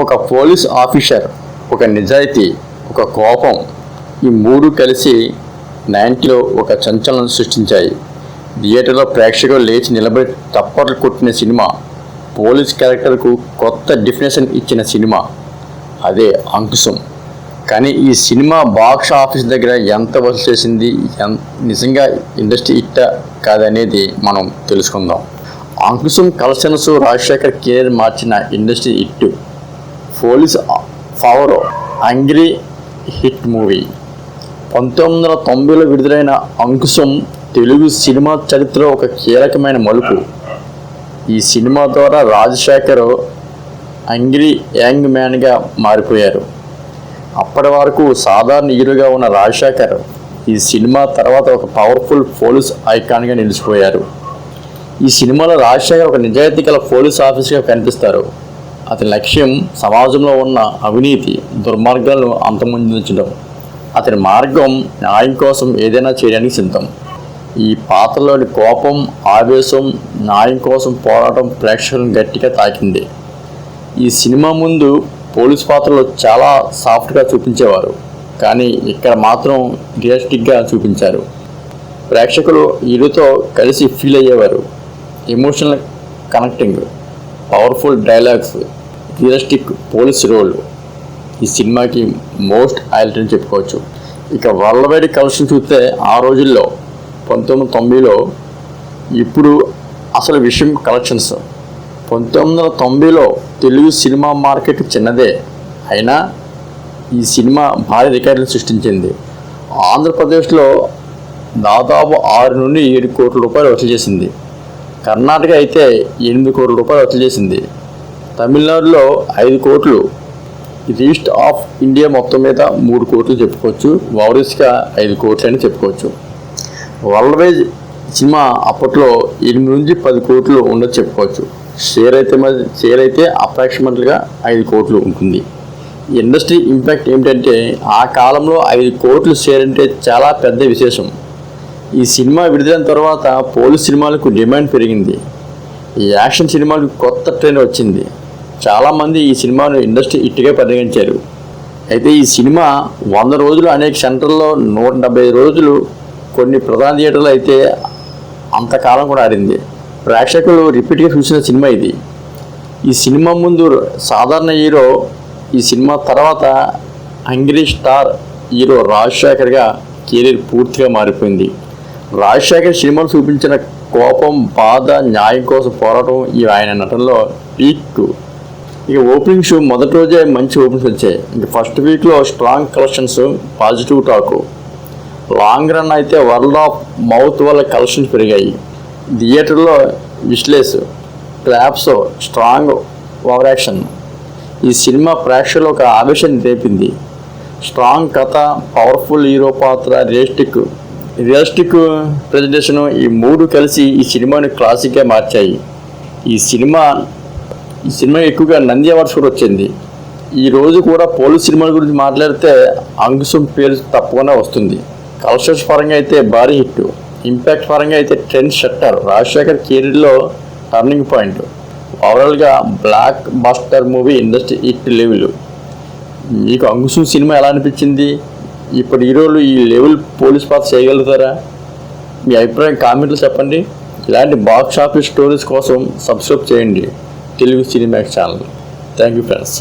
ఒక police officer, ఒక నిజాయితీ, ఒక కోపం, ఈ మూడు కలిసి 90లో ఒక సంచలనం సృష్టించాయి. థియేటర్లో ప్రేక్షకులు లేచి నిలబడి తప్పట్లు కొట్టిన సినిమా, పోలీస్ క్యారెక్టర్కు కొత్త డెఫినేషన్ ఇచ్చిన సినిమా, అదే అంకుశం. కానీ ఈ సినిమా బాక్స్ ఆఫీస్ దగ్గర ఎంత వసూలు చేసింది, నిజంగా ఇండస్ట్రీ హిట్టా కాదనేది మనం తెలుసుకుందాం. అంకుశం కలెక్షన్స్ రాజశేఖర్ కెరీర్ మార్చిన ఇండస్ట్రీ హిట్. పోలీస్ ఫావరో యాంగ్రీ హిట్ మూవీ. 1990లో విడుదలైన అంకుశం తెలుగు సినిమా చరిత్రలో ఒక కీలకమైన మలుపు. ఈ సినిమా ద్వారా రాజశేఖర్ యాంగ్రీ యంగ్ మ్యాన్గా మారిపోయారు. అప్పటి వరకు సాధారణ హీరోగా ఉన్న రాజశేఖర్ ఈ సినిమా తర్వాత ఒక పవర్ఫుల్ పోలీస్ ఐకాన్గా నిలిచిపోయారు. ఈ సినిమాలో రాజశేఖర్ ఒక నిజాయితీ గల పోలీస్ ఆఫీసర్గా కనిపిస్తారు. అతని లక్ష్యం సమాజంలో ఉన్న అవినీతి, దుర్మార్గాలను అంతమొందించడం. అతని మార్గం న్యాయం కోసం ఏదైనా చేయడానికి సిద్ధం. ఈ పాత్రలోని కోపం, ఆవేశం, న్యాయం కోసం పోరాటం ప్రేక్షకులను గట్టిగా తాకింది. ఈ సినిమా ముందు పోలీస్ పాత్రలు చాలా సాఫ్ట్గా చూపించేవారు, కానీ ఇక్కడ మాత్రం రియలిస్టిక్గా చూపించారు. ప్రేక్షకులు హీరోతో కలిసి ఫీల్ అయ్యేవారు. Emotional connecting, powerful dialogues, realistic police role ఈ సినిమాకి మోస్ట్ హైలైట్ అని చెప్పుకోవచ్చు. ఇక వరల్డ్ వైడ్ కలెక్షన్ చూస్తే ఆ రోజుల్లో 1990లో ఇప్పుడు అసలు విషయం కలెక్షన్స్. 1990లో తెలుగు సినిమా మార్కెట్ చిన్నదే అయినా ఈ సినిమా భారీ రికార్డులు సృష్టించింది. ఆంధ్రప్రదేశ్లో దాదాపు 6 నుండి 7 కోట్ల రూపాయలు వసూలు చేసింది. కర్ణాటక అయితే 8 కోట్ల రూపాయలు వసూలు చేసింది. తమిళనాడులో 5 కోట్లు. ఈస్ట్ ఆఫ్ ఇండియా మొత్తం మీద 3 కోట్లు చెప్పుకోవచ్చు. ఓవరీస్గా 5 కోట్లు అని చెప్పుకోవచ్చు. వరల్డ్ వైజ్ సినిమా అప్పట్లో 8 నుంచి 10 కోట్లు ఉండదు చెప్పుకోవచ్చు. షేర్ అయితే అప్రాక్సిమేట్గా 5 కోట్లు ఉంటుంది. ఇండస్ట్రీ ఇంపాక్ట్ ఏమిటంటే ఆ కాలంలో 5 కోట్లు షేర్ అంటే చాలా పెద్ద విశేషం. ఈ సినిమా విడుదలైన తర్వాత పోలీస్ సినిమాలకు డిమాండ్ పెరిగింది. ఈ యాక్షన్ సినిమాలకు కొత్త ట్రెండ్ వచ్చింది. చాలామంది ఈ సినిమాను ఇండస్ట్రీ హిట్గా పరిగణించారు. అయితే ఈ సినిమా 100 రోజులు అనేక సెంటర్లో, 175 రోజులు కొన్ని ప్రధాన థియేటర్లు అయితే అంతకాలం కూడా ఆడింది. ప్రేక్షకులు రిపీట్గా చూసిన సినిమా ఇది. ఈ సినిమా ముందు సాధారణ హీరో, ఈ సినిమా తర్వాత యాంగ్రీ స్టార్ హీరో రాజశేఖర్గా కెరీర్ పూర్తిగా మారిపోయింది. రాజశేఖర్ సినిమాలు చూపించిన కోపం, బాధ, న్యాయం కోసం పోరాటం ఇవి ఆయన నటనలో పీక్. ఇక ఓపెనింగ్ షో మొదటి రోజే మంచి ఓపెనింగ్స్ వచ్చాయి. ఇంక ఫస్ట్ వీక్లో strong collections, positive talk. Long run అయితే వర్డ్ ఆఫ్ మౌత్ వల్ల కలెక్షన్స్ పెరిగాయి. థియేటర్లో విశ్లేష్, క్లాప్స్, స్ట్రాంగ్ ఓవర్ యాక్షన్. ఈ సినిమా ప్రేక్షకులు ఒక ఆవేశాన్ని రేపింది. స్ట్రాంగ్ కథ, పవర్ఫుల్ హీరో పాత్ర, రియలిస్టిక్ ప్రెజెంటేషను ఈ 3 కలిసి ఈ సినిమాని క్లాసిక్గా మార్చాయి. ఈ సినిమా ఎక్కువగా నంది అవార్డ్స్ కూడా వచ్చింది. ఈ రోజు కూడా పోలీస్ సినిమాల గురించి మాట్లాడితే అంకుశం పేరు తప్పకుండా వస్తుంది. కలెక్షన్స్ పరంగా అయితే భారీ హిట్, ఇంపాక్ట్ పరంగా అయితే ట్రెండ్ సెట్టర్, రాజశేఖర్ కెరీర్లో టర్నింగ్ పాయింట్. ఓవరాల్గా block buster movie, industry hit level. మీకు అంకుశం సినిమా ఎలా అనిపించింది? ఇప్పుడు హీరోలు ఈ లెవెల్ పోలీస్ పాత్ర చేయగలుగుతారా? మీ అభిప్రాయం కామెంట్లో చెప్పండి. ఇలాంటి బాక్స్ ఆఫీస్ స్టోరీస్ కోసం సబ్స్క్రైబ్ చేయండి Telugu Cinemax channel. Thank you friends.